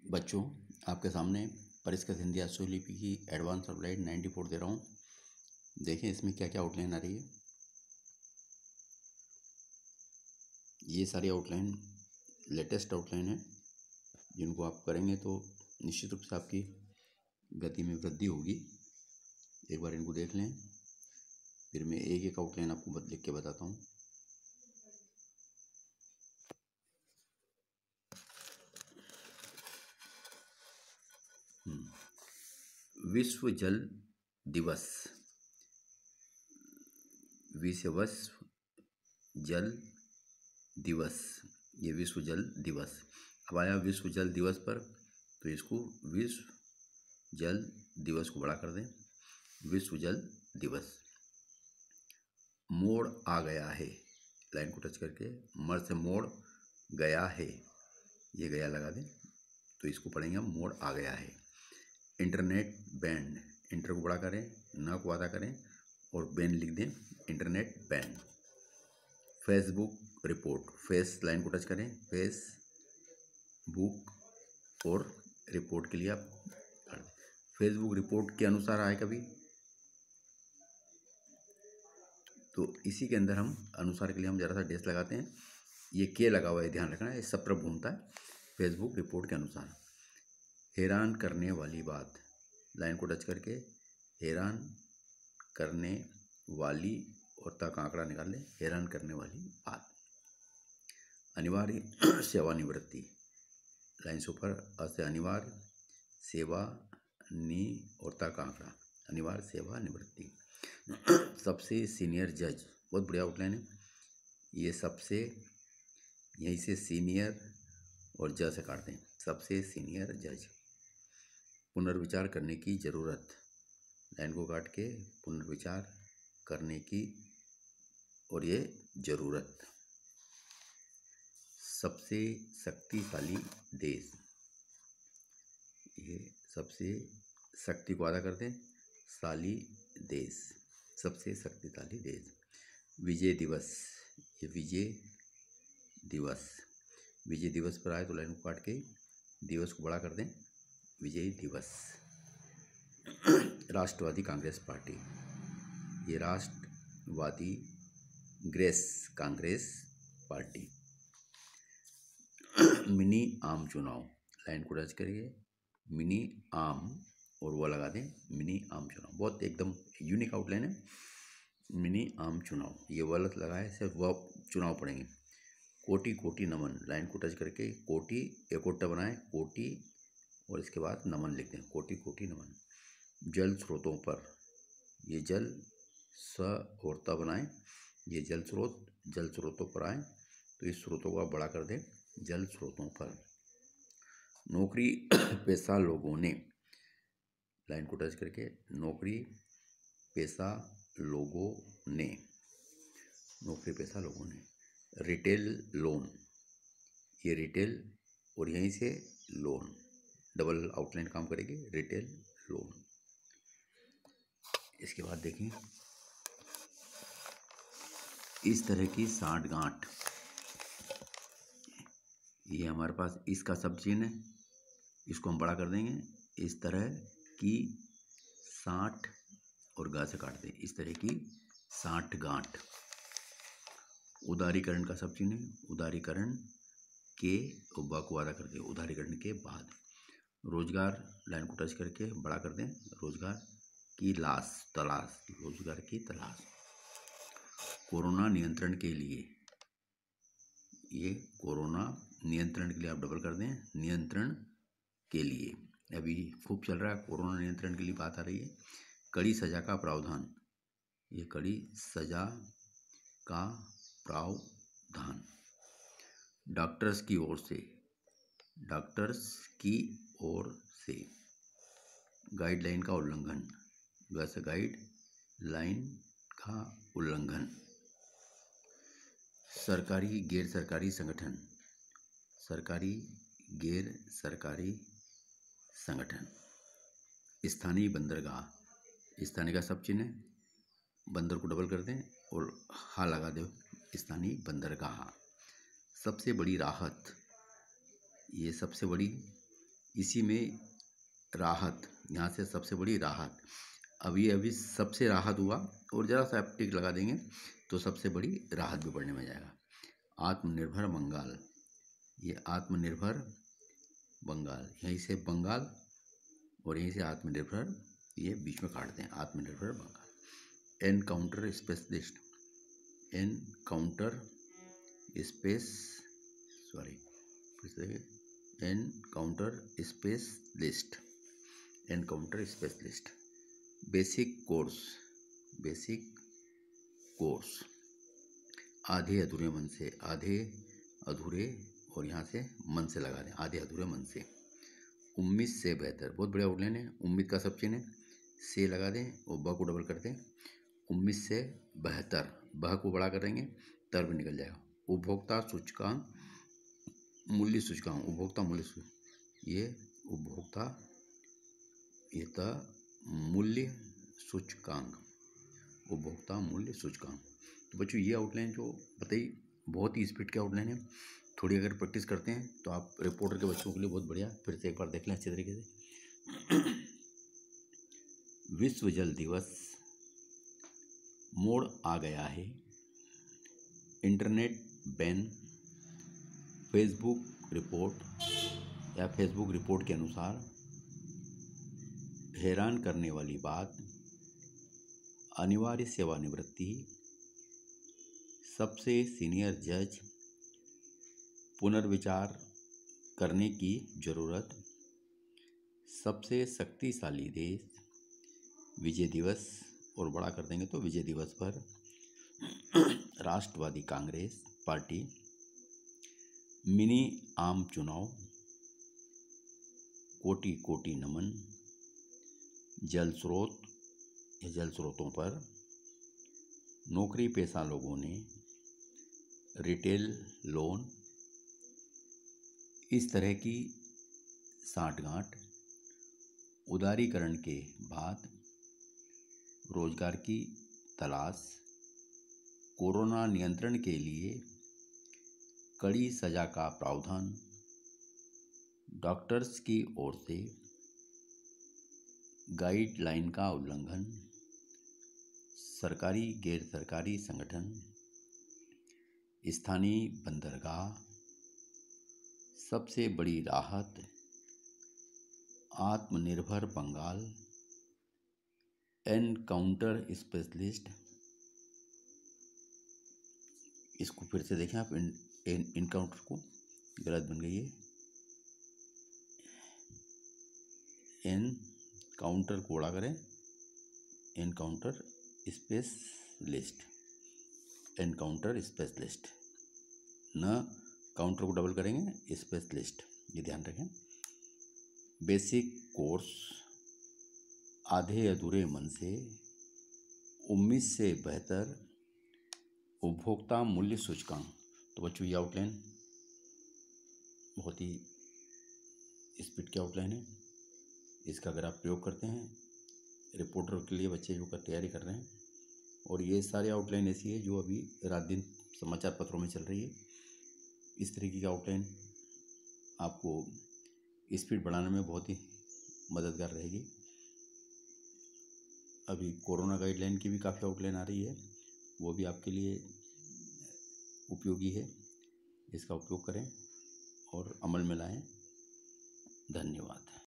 बच्चों, आपके सामने परिष्कृत हिंदी अश्वलिपि की एडवांस अप्लाइड 94 दे रहा हूँ। देखें इसमें क्या क्या आउटलाइन आ रही है। ये सारी आउटलाइन लेटेस्ट आउटलाइन है, जिनको आप करेंगे तो निश्चित रूप से आपकी गति में वृद्धि होगी। एक बार इनको देख लें, फिर मैं एक एक आउटलाइन आपको लिख के बताता हूँ। विश्व जल दिवस, विश्व जल दिवस, ये विश्व जल दिवस। अब आया विश्व जल दिवस पर, तो इसको विश्व जल दिवस को बड़ा कर दें, विश्व जल दिवस। मोड़ आ गया है, लाइन को टच करके मर से मोड़ गया है, ये गया लगा दें, तो इसको पढ़ेंगे हम मोड़ आ गया है। इंटरनेट बैंड, इंटर को बड़ा करें, न को आधा करें और बैंड लिख दें, internet band. Facebook report, phase line को टच करें, फेस बुक और रिपोर्ट के लिए आप फेसबुक रिपोर्ट के अनुसार आए कभी, तो इसी के अंदर हम अनुसार के लिए हम ज़रा सा डेस लगाते हैं। ये के लगा हुआ है, ध्यान रखना, ये सब तरफ घूमता है। फेसबुक रिपोर्ट के अनुसार हैरान करने वाली बात, लाइन को टच करके हैरान करने वाली और तक आंकड़ा निकाल लें, हैरान करने वाली बात। अनिवार्य सेवानिवृत्ति, लाइन से ऊपर अ से अनिवार्य, सेवा नि और तक आंकड़ा, अनिवार्य सेवा निवृत्ति। सबसे सीनियर जज, बहुत बढ़िया आउटलाइन है ये। सबसे यहीं से सीनियर और जज से काटते हैं, सबसे सीनियर जज। पुनर्विचार करने की ज़रूरत, लाइन को काट के पुनर्विचार करने की और ये ज़रूरत। सबसे शक्तिशाली देश, ये सबसे शक्ति को आधा करते हैं, शाली देश, सबसे शक्तिशाली देश। विजय दिवस, ये विजय दिवस, विजय दिवस पर आए तो लाइन को काट के दिवस को बड़ा कर दें, विजय दिवस। राष्ट्रवादी कांग्रेस पार्टी, ये राष्ट्रवादी कांग्रेस पार्टी। मिनी आम चुनाव, लाइन को टच करिए, मिनी आम और वो लगा दें, मिनी आम चुनाव। बहुत एकदम यूनिक आउटलाइन है, मिनी आम चुनाव, ये गलत लगा है, सिर्फ वह चुनाव पढ़ेंगे। कोटि कोटि नमन, लाइन को टच करके कोटि एकोटा बनाएं, कोटि और इसके बाद नमन लिखते हैं, कोटि कोटि नमन। जल स्रोतों पर, ये जल स और त बनाएं, ये जल स्रोत, जल स्रोतों पर आए तो इस स्रोतों को आप बड़ा कर दें, जल स्रोतों पर। नौकरी पेशा लोगों ने, लाइन को टच करके नौकरी पेशा लोगों ने, नौकरी पेशा लोगों ने। रिटेल लोन, ये रिटेल और यहीं से लोन, डबल आउटलाइन काम करेगी, रिटेल लोन। इसके बाद देखिए इस तरह की साठगांठ, ये हमारे पास इसका सब चिन्ह है, इसको हम बड़ा कर देंगे, इस तरह की 60 और गा से काट दें, इस तरह की साठगांठ। उदारीकरण का सब चिन्ह है, उदारीकरण के और ब को आधा कर दें, उदारीकरण के बाद। रोजगार, लाइन को टच करके बड़ा कर दें, रोजगार की लाश, तलाश, रोजगार की तलाश। कोरोना नियंत्रण के लिए, ये कोरोना नियंत्रण के लिए आप डबल कर दें, नियंत्रण के लिए, अभी खूब चल रहा है कोरोना नियंत्रण के लिए बात आ रही है। कड़ी सजा का प्रावधान, ये कड़ी सजा का प्रावधान। डॉक्टर्स की ओर से, डॉक्टर्स की ओर से। गाइडलाइन का उल्लंघन, वैसे गाइड लाइन का उल्लंघन। सरकारी गैर सरकारी संगठन, सरकारी गैर सरकारी संगठन। स्थानीय बंदरगाह, स्थानीय का सब चिन्ह है, बंदर को डबल कर दें और हा लगा दो, स्थानीय बंदरगाह। सबसे बड़ी राहत, ये सबसे बड़ी, इसी में राहत, यहाँ से सबसे बड़ी राहत, अभी सबसे राहत हुआ और ज़रा सा टिक लगा देंगे तो सबसे बड़ी राहत भी पढ़ने में जाएगा। आत्मनिर्भर बंगाल, ये आत्मनिर्भर बंगाल, यहीं से बंगाल और यहीं से आत्मनिर्भर, ये बीच में काटते हैं, आत्मनिर्भर Bengal. Encounter specialist, encounter space sorry फिर से encounter specialist, encounter specialist. Basic course, basic course, आधे अधूरे मन से, आधे अधूरे और यहाँ से मन से लगा दें, आधे अधूरे मन से। उम्मीद से बेहतर, बहुत बढ़िया आउटलाइन है। उम्मीद का सब चिन्ह है, से लगा दें और ब को डबल कर दें। उम्मीद से बेहतर, बह को बड़ा करेंगे तर भी निकल जाएगा। उपभोक्ता सूचकांक, मूल्य सूचकांक, उपभोक्ता मूल्य सूचकांक, ये उपभोक्ता, ये था मूल्य सूचकांक, उपभोक्ता मूल्य सूचकांक। तो बच्चों ये आउटलाइन जो बताइए बहुत ही स्पीड की आउटलाइन है, थोड़ी अगर प्रैक्टिस करते हैं तो आप रिपोर्टर के बच्चों के लिए बहुत बढ़िया। फिर से एक बार देख लें अच्छे तरीके से। विश्व जल दिवस, मोड़ आ गया है, इंटरनेट बैन, फेसबुक रिपोर्ट या फेसबुक रिपोर्ट के अनुसार हैरान करने वाली बात, अनिवार्य सेवानिवृत्ति, सबसे सीनियर जज, पुनर्विचार करने की जरूरत, सबसे शक्तिशाली देश, विजय दिवस और बड़ा कर देंगे तो विजय दिवस पर राष्ट्रवादी कांग्रेस पार्टी, मिनी आम चुनाव, कोटि कोटि नमन, जल स्रोत या जल स्रोतों पर, नौकरी पेशा लोगों ने रिटेल लोन, इस तरह की साठगांठ, उदारीकरण के बाद रोजगार की तलाश, कोरोना नियंत्रण के लिए कड़ी सजा का प्रावधान, डॉक्टर्स की ओर से गाइडलाइन का उल्लंघन, सरकारी गैर सरकारी संगठन, स्थानीय बंदरगाह, सबसे बड़ी राहत, आत्मनिर्भर बंगाल, एनकाउंटर स्पेशलिस्ट। इसको फिर से देखें आप, इनकाउंटर को गलत बन गई है, एनकाउंटर को बड़ा करें, एनकाउंटर स्पेशलिस्ट, एनकाउंटर स्पेशलिस्ट, न काउंटर को डबल करेंगे, स्पेशलिस्ट, ये ध्यान रखें। बेसिक कोर्स, आधे अधूरे मन से, उम्मीद से बेहतर, उपभोक्ता मूल्य सूचकांक। तो बच्चों ये आउटलाइन बहुत ही स्पीड की आउटलाइन है, इसका अगर आप प्रयोग करते हैं रिपोर्टर के लिए, बच्चे जो कर तैयारी कर रहे हैं, और ये सारी आउटलाइन ऐसी है जो अभी रात दिन समाचार पत्रों में चल रही है, इस तरीके की आउटलाइन आपको स्पीड बढ़ाने में बहुत ही मददगार रहेगी। अभी कोरोना गाइडलाइन की भी काफ़ी आउटलाइन आ रही है, वो भी आपके लिए उपयोगी है, इसका उपयोग करें और अमल में लाएं। धन्यवाद।